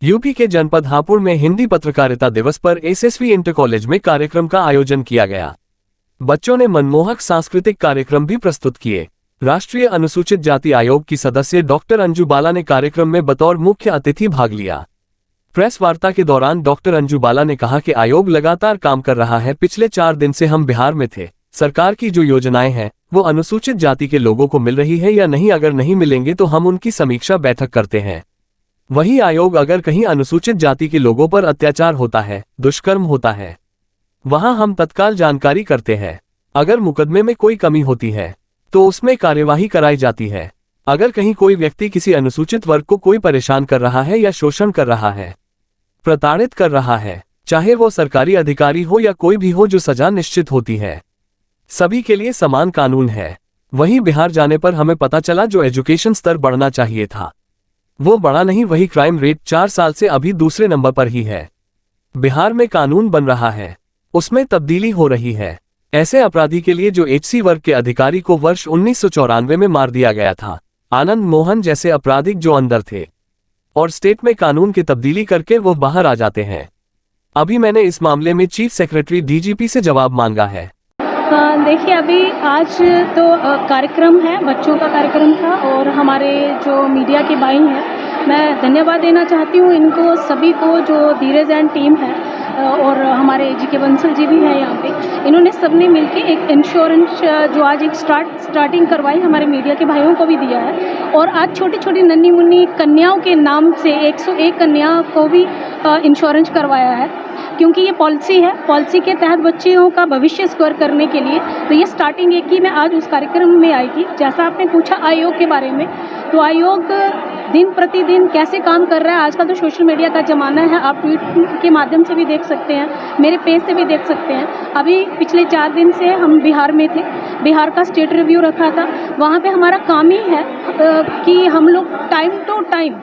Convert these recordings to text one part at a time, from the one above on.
UP के जनपद हापुड़ में हिंदी पत्रकारिता दिवस पर एसएसवी इंटर कॉलेज में कार्यक्रम का आयोजन किया गया। बच्चों ने मनमोहक सांस्कृतिक कार्यक्रम भी प्रस्तुत किए। राष्ट्रीय अनुसूचित जाति आयोग की सदस्य डॉक्टर अंजू बाला ने कार्यक्रम में बतौर मुख्य अतिथि भाग लिया। प्रेस वार्ता के दौरान डॉक्टर अंजू बाला ने कहा कि आयोग लगातार काम कर रहा है। पिछले 4 दिन से हम बिहार में थे। सरकार की जो योजनाएं हैं वो अनुसूचित जाति के लोगों को मिल रही है या नहीं, अगर नहीं मिलेंगे तो हम उनकी समीक्षा बैठक करते हैं। वही आयोग अगर कहीं अनुसूचित जाति के लोगों पर अत्याचार होता है, दुष्कर्म होता है, वहां हम तत्काल जानकारी करते हैं। अगर मुकदमे में कोई कमी होती है तो उसमें कार्यवाही कराई जाती है। अगर कहीं कोई व्यक्ति किसी अनुसूचित वर्ग को कोई परेशान कर रहा है या शोषण कर रहा है, प्रताड़ित कर रहा है, चाहे वो सरकारी अधिकारी हो या कोई भी हो, जो सजा निश्चित होती है। सभी के लिए समान कानून है। वहीं बिहार जाने पर हमें पता चला जो एजुकेशन स्तर बढ़ना चाहिए था वो बढ़ा नहीं। वही क्राइम रेट 4 साल से अभी दूसरे नंबर पर ही है। बिहार में कानून बन रहा है, उसमें तब्दीली हो रही है। ऐसे अपराधी के लिए जो एचसी वर्ग के अधिकारी को वर्ष 1994 में मार दिया गया था, आनंद मोहन जैसे आपराधिक जो अंदर थे और स्टेट में कानून की तब्दीली करके वो बाहर आ जाते हैं। अभी मैंने इस मामले में चीफ सेक्रेटरी डीजीपी से जवाब मांगा है। देखिए, अभी आज तो कार्यक्रम है, बच्चों का कार्यक्रम था और हमारे जो मीडिया के भाई हैं, मैं धन्यवाद देना चाहती हूँ इनको सभी को, जो धीरज एंड टीम है और हमारे जीके बंसल जी भी हैं यहाँ पे। इन्होंने सबने मिलके एक इंश्योरेंस जो आज एक स्टार्टिंग करवाई, हमारे मीडिया के भाइयों को भी दिया है। और आज छोटी छोटी नन्ही मुन्नी कन्याओं के नाम से 101 कन्या को भी इंश्योरेंस करवाया है, क्योंकि ये पॉलिसी है। पॉलिसी के तहत बच्चियों का भविष्य सिक्योर करने के लिए तो ये स्टार्टिंग एक ही मैं आज उस कार्यक्रम में आई थी। जैसा आपने पूछा आयोग के बारे में, तो आयोग दिन प्रतिदिन कैसे काम कर रहा है। आजकल तो सोशल मीडिया का ज़माना है, आप ट्वीट के माध्यम से भी देख सकते हैं, मेरे पेज से भी देख सकते हैं। अभी पिछले 4 दिन से हम बिहार में थे, बिहार का स्टेट रिव्यू रखा था। वहाँ पे हमारा काम ही है कि हम लोग टाइम टू टाइम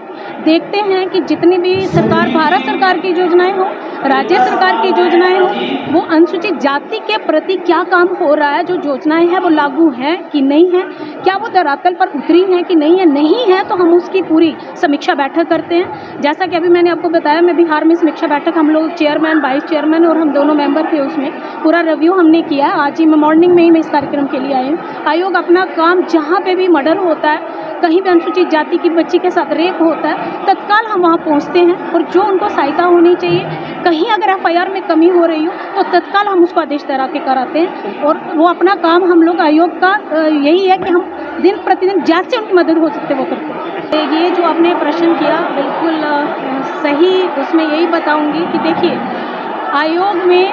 देखते हैं कि जितनी भी सरकार, भारत सरकार की योजनाएं हो, राज्य सरकार की योजनाएं हो, वो अनुसूचित जाति के प्रति क्या काम हो रहा है, जो योजनाएं हैं वो लागू हैं कि नहीं है, क्या वो धरातल पर उतरी हैं कि नहीं है। नहीं है तो हम उसकी पूरी समीक्षा बैठक करते हैं। जैसा कि अभी मैंने आपको बताया, मैं बिहार में समीक्षा बैठक, हम लोग चेयरमैन, वाइस चेयरमैन और हम दोनों मेंबर थे, उसमें पूरा रिव्यू हमने किया। आज ही मैं मॉर्निंग में ही मैं इस कार्यक्रम के लिए आई हूँ। आयोग अपना काम, जहाँ पे भी मर्डर होता है, कहीं भी अनुसूचित जाति की बच्ची के साथ रेप होता है, तत्काल हम वहाँ पहुँचते हैं और जो उनको सहायता होनी चाहिए, कहीं अगर एफआईआर में कमी हो रही हो तो तत्काल हम उसको आदेश तैयार के कराते हैं। और वो अपना काम, हम लोग आयोग का यही है कि हम दिन प्रतिदिन जैसे उनकी मदद हो सकते वो करते हैं। ये जो आपने प्रश्न किया बिल्कुल सही, उसमें यही बताऊंगी कि देखिए, आयोग में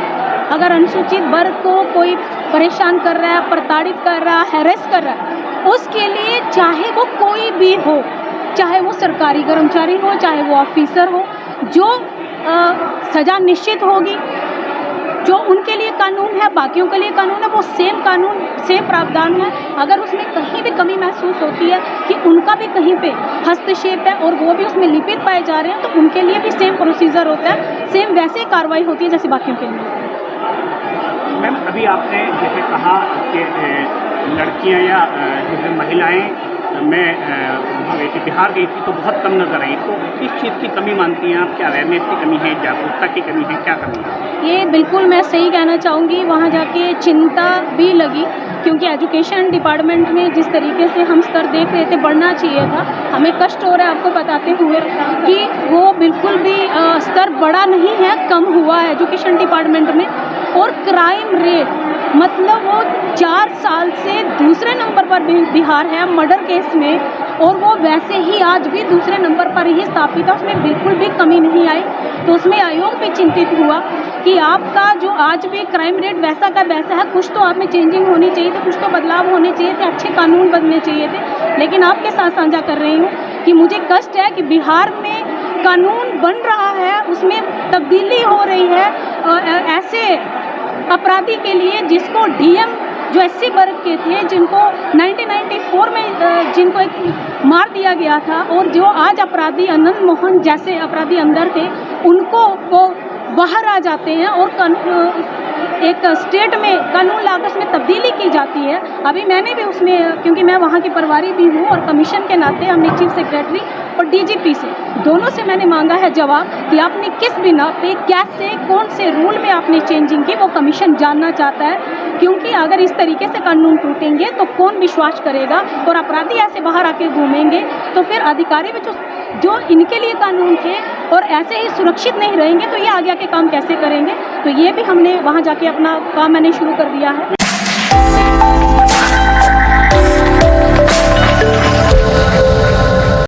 अगर अनुसूचित वर्ग को कोई परेशान कर रहा है, प्रताड़ित कर रहा है, हैरेस कर रहा है, उसके लिए चाहे वो कोई भी हो, चाहे वो सरकारी कर्मचारी हो, चाहे वो ऑफिसर हो, जो सज़ा निश्चित होगी। जो उनके लिए कानून है, बाकियों के लिए कानून है, वो सेम कानून, सेम प्रावधान है। अगर उसमें कहीं भी कमी महसूस होती है कि उनका भी कहीं पे हस्तक्षेप है और वो भी उसमें लिपित पाए जा रहे हैं, तो उनके लिए भी सेम प्रोसीजर होता है, सेम वैसे कार्रवाई होती है जैसे बाकियों के लिए। मैम, अभी आपने जैसे कहा कि लड़कियां या जैसे महिलाएं में बिहार गई थी तो बहुत कम नजर आई, तो किस चीज़ की कमी मानती हैं आप? क्या अवेयरनेस की कमी है, जागरूकता की कमी है, क्या कमी है? ये बिल्कुल मैं सही कहना चाहूँगी, वहाँ जाके चिंता भी लगी, क्योंकि एजुकेशन डिपार्टमेंट में जिस तरीके से हम स्तर देख रहे थे बढ़ना चाहिए था, हमें कष्ट हो रहा है आपको बताते हुए कि वो बिल्कुल भी स्तर बढ़ा नहीं है, कम हुआ है एजुकेशन डिपार्टमेंट में। और क्राइम रेट मतलब वो 4 साल से दूसरे नंबर पर बिहार है मर्डर केस में, और वो वैसे ही आज भी दूसरे नंबर पर ही स्थापित है, उसमें बिल्कुल भी कमी नहीं आई। तो उसमें आयोग भी चिंतित हुआ कि आपका जो आज भी क्राइम रेट वैसा का वैसा है, कुछ तो आप में चेंजिंग होनी चाहिए थी, कुछ तो बदलाव होने चाहिए थे, अच्छे कानून बनने चाहिए थे। लेकिन आपके साथ साझा कर रही हूँ कि मुझे कष्ट है कि बिहार में कानून बन रहा है, उसमें तब्दीली हो रही है ऐसे अपराधी के लिए जिसको डीएम, जो एससी वर्ग के थे, जिनको 1994 में जिनको एक मार दिया गया था, और जो आज अपराधी आनंद मोहन जैसे अपराधी अंदर थे, उनको वो बाहर आ जाते हैं और एक स्टेट में कानून लागू में तब्दीली की जाती है। अभी मैंने भी उसमें, क्योंकि मैं वहाँ की प्रभारी भी हूँ और कमीशन के नाते हमने चीफ सेक्रेटरी और डीजीपी से दोनों से मैंने मांगा है जवाब कि आपने किस बिना पे कैसे कौन से रूल में आपने चेंजिंग की, वो कमीशन जानना चाहता है। क्योंकि अगर इस तरीके से कानून टूटेंगे तो कौन विश्वास करेगा, और अपराधी ऐसे बाहर आके घूमेंगे तो फिर अधिकारी भी जो इनके लिए कानून थे और ऐसे ही सुरक्षित नहीं रहेंगे तो ये आगे आके काम कैसे करेंगे। तो ये भी हमने वहाँ जाके अपना काम मैंने शुरू कर दिया है।